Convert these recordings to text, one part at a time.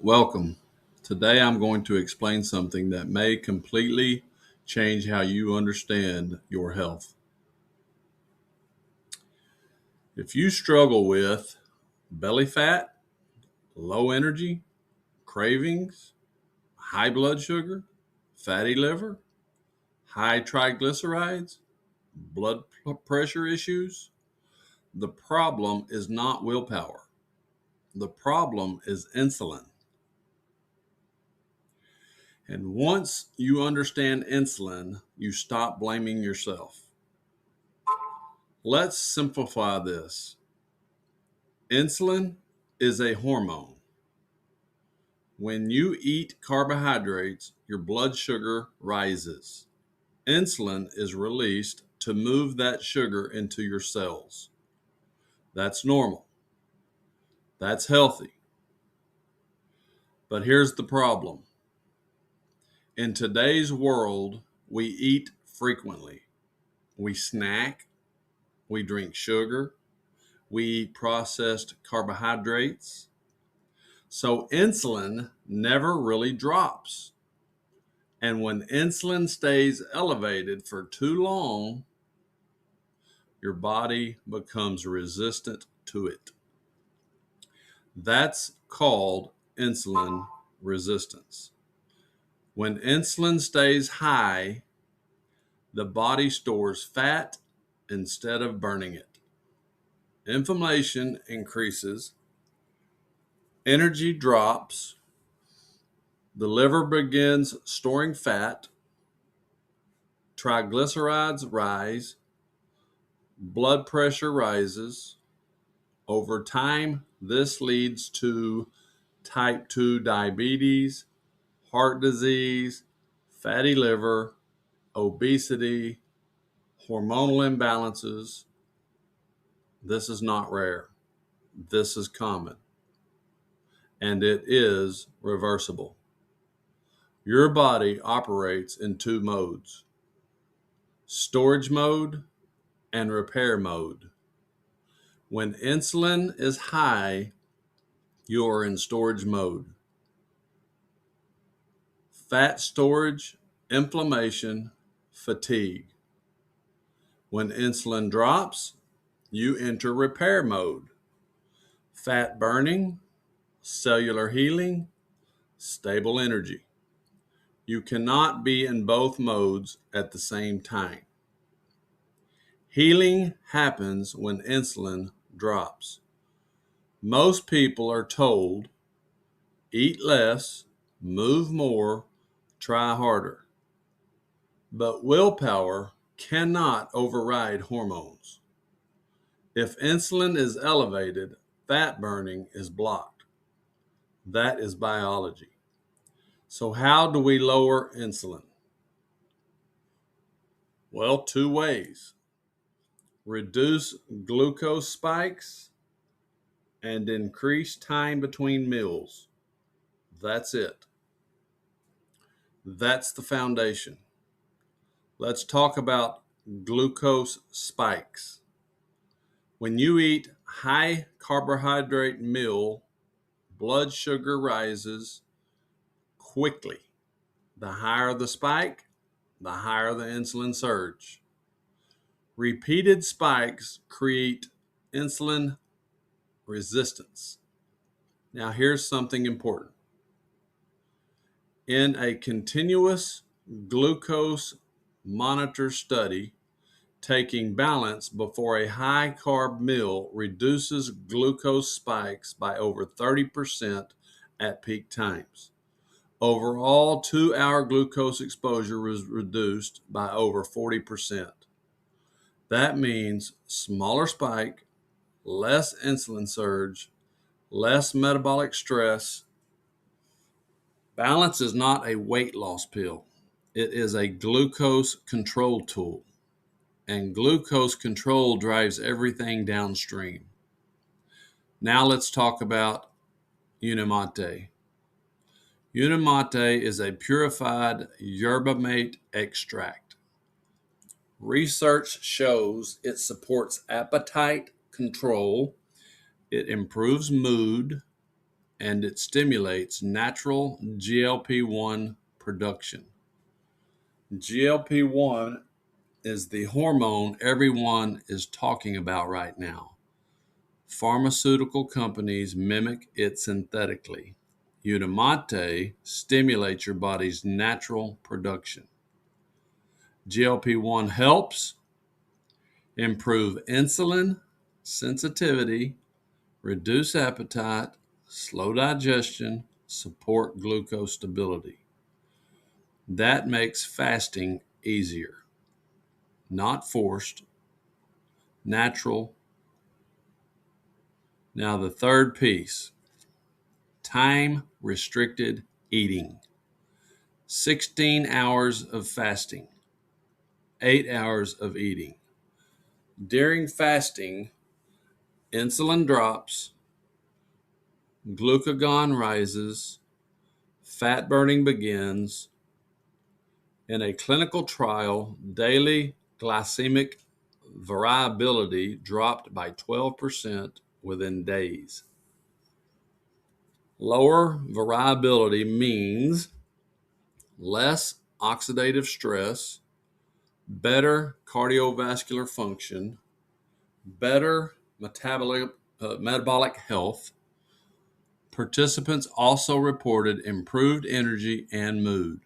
Welcome. Today I'm going to explain something that may completely change how you understand your health. If you struggle with belly fat, low energy, cravings, high blood sugar, fatty liver, high triglycerides, pressure issues, the problem is not willpower. The problem is insulin. And once you understand insulin, you stop blaming yourself. Let's simplify this. Insulin is a hormone. When you eat carbohydrates, your blood sugar rises. Insulin is released to move that sugar into your cells. That's normal. That's healthy. But here's the problem. In today's world, we eat frequently. We snack, we drink sugar, we eat processed carbohydrates. So insulin never really drops. And when insulin stays elevated for too long, your body becomes resistant to it. That's called insulin resistance. When insulin stays high, the body stores fat instead of burning it. Inflammation increases, energy drops, the liver begins storing fat, triglycerides rise, blood pressure rises. Over time, this leads to type 2 diabetes, heart disease, fatty liver, obesity, hormonal imbalances. This is not rare. This is common. And it is reversible. Your body operates in two modes: storage mode and repair mode. When insulin is high, you are in storage mode. Fat storage, inflammation, fatigue. When insulin drops, you enter repair mode. Fat burning, cellular healing, stable energy. You cannot be in both modes at the same time. Healing happens when insulin drops. Most people are told, eat less, move more, try harder. But willpower cannot override hormones. If insulin is elevated, fat burning is blocked. That is biology. So how do we lower insulin? Well, two ways. Reduce glucose spikes and increase time between meals. That's it. That's the foundation. Let's talk about glucose spikes. When you eat high carbohydrate meal, blood sugar rises quickly. The higher the spike, the higher the insulin surge. Repeated spikes create insulin resistance. Now, here's something important. In a continuous glucose monitor study, taking balance before a high carb meal reduces glucose spikes by over 30% at peak times. Overall, 2-hour glucose exposure was reduced by over 40%. That means smaller spike, less insulin surge, less metabolic stress. Balance is not a weight loss pill. It is a glucose control tool. And glucose control drives everything downstream. Now let's talk about Unimate. Unimate is a purified yerba mate extract. Research shows it supports appetite control, it improves mood, and it stimulates natural GLP-1 production. GLP-1 is the hormone everyone is talking about right now. Pharmaceutical companies mimic it synthetically. Unimate stimulates your body's natural production. GLP-1 helps improve insulin sensitivity, reduce appetite, slow digestion, support glucose stability. That makes fasting easier. Not forced, natural. Now, the third piece, time restricted eating. 16 hours of fasting, 8 hours of eating. During fasting, insulin drops, glucagon rises, fat burning begins. In a clinical trial, daily glycemic variability dropped by 12% within days. Lower variability means less oxidative stress, better cardiovascular function, better metabolic health. Participants also reported improved energy and mood.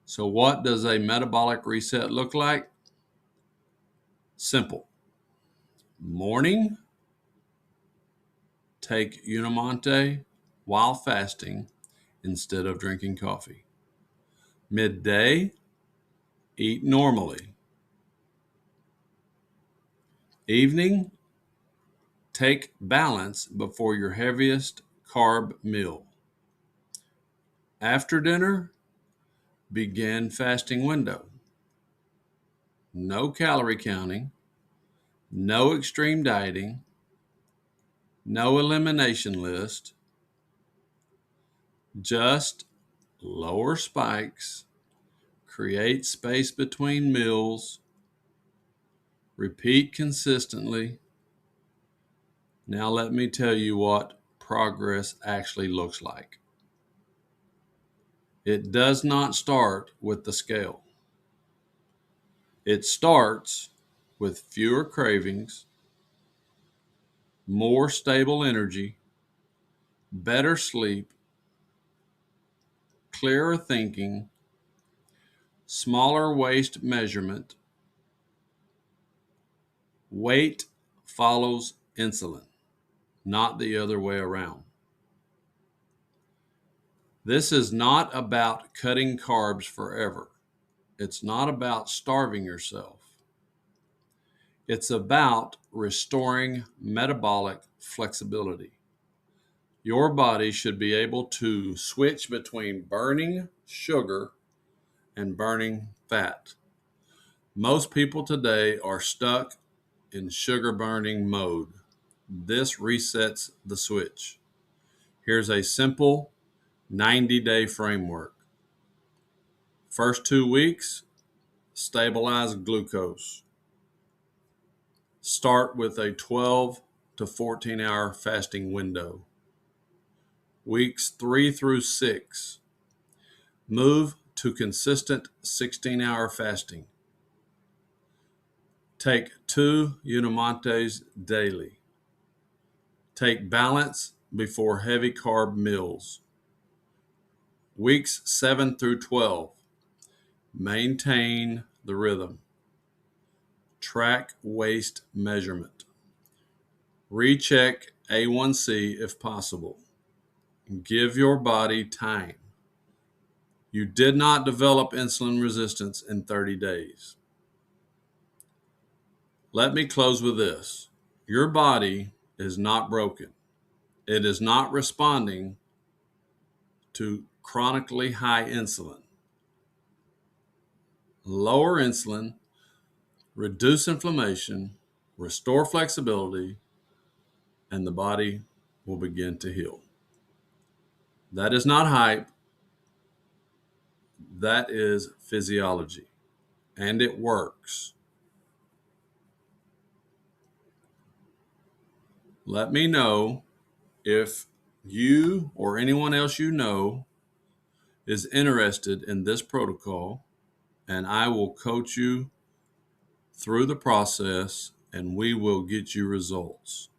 So, what does a metabolic reset look like? Simple. Morning, take Unimante while fasting instead of drinking coffee. Midday, eat normally. Evening, take balance before your heaviest carb meal. After dinner, begin fasting window. No calorie counting, no extreme dieting, no elimination list, just lower spikes, create space between meals, repeat consistently. Now let me tell you what progress actually looks like. It does not start with the scale. It starts with fewer cravings, more stable energy, better sleep, clearer thinking, smaller waist measurement. Weight follows insulin, not the other way around. This is not about cutting carbs forever. It's not about starving yourself. It's about restoring metabolic flexibility. Your body should be able to switch between burning sugar and burning fat. Most people today are stuck in sugar burning mode. This resets the switch. Here's a simple 90-day framework. First 2 weeks, stabilize glucose. Start with a 12 to 14 hour fasting window. Weeks 3 through 6, move to consistent 16-hour fasting. Take 2 Unimontes daily. Take balance before heavy carb meals. Weeks 7 through 12, maintain the rhythm. Track waist measurement. Recheck A1C if possible. Give your body time. You did not develop insulin resistance in 30 days. Let me close with this. Your body is not broken. It is not responding to chronically high insulin. Lower insulin, reduce inflammation, restore flexibility, and the body will begin to heal. That is not hype. That is physiology, and it works. Let me know if you or anyone else you know is interested in this protocol, and I will coach you through the process and we will get you results.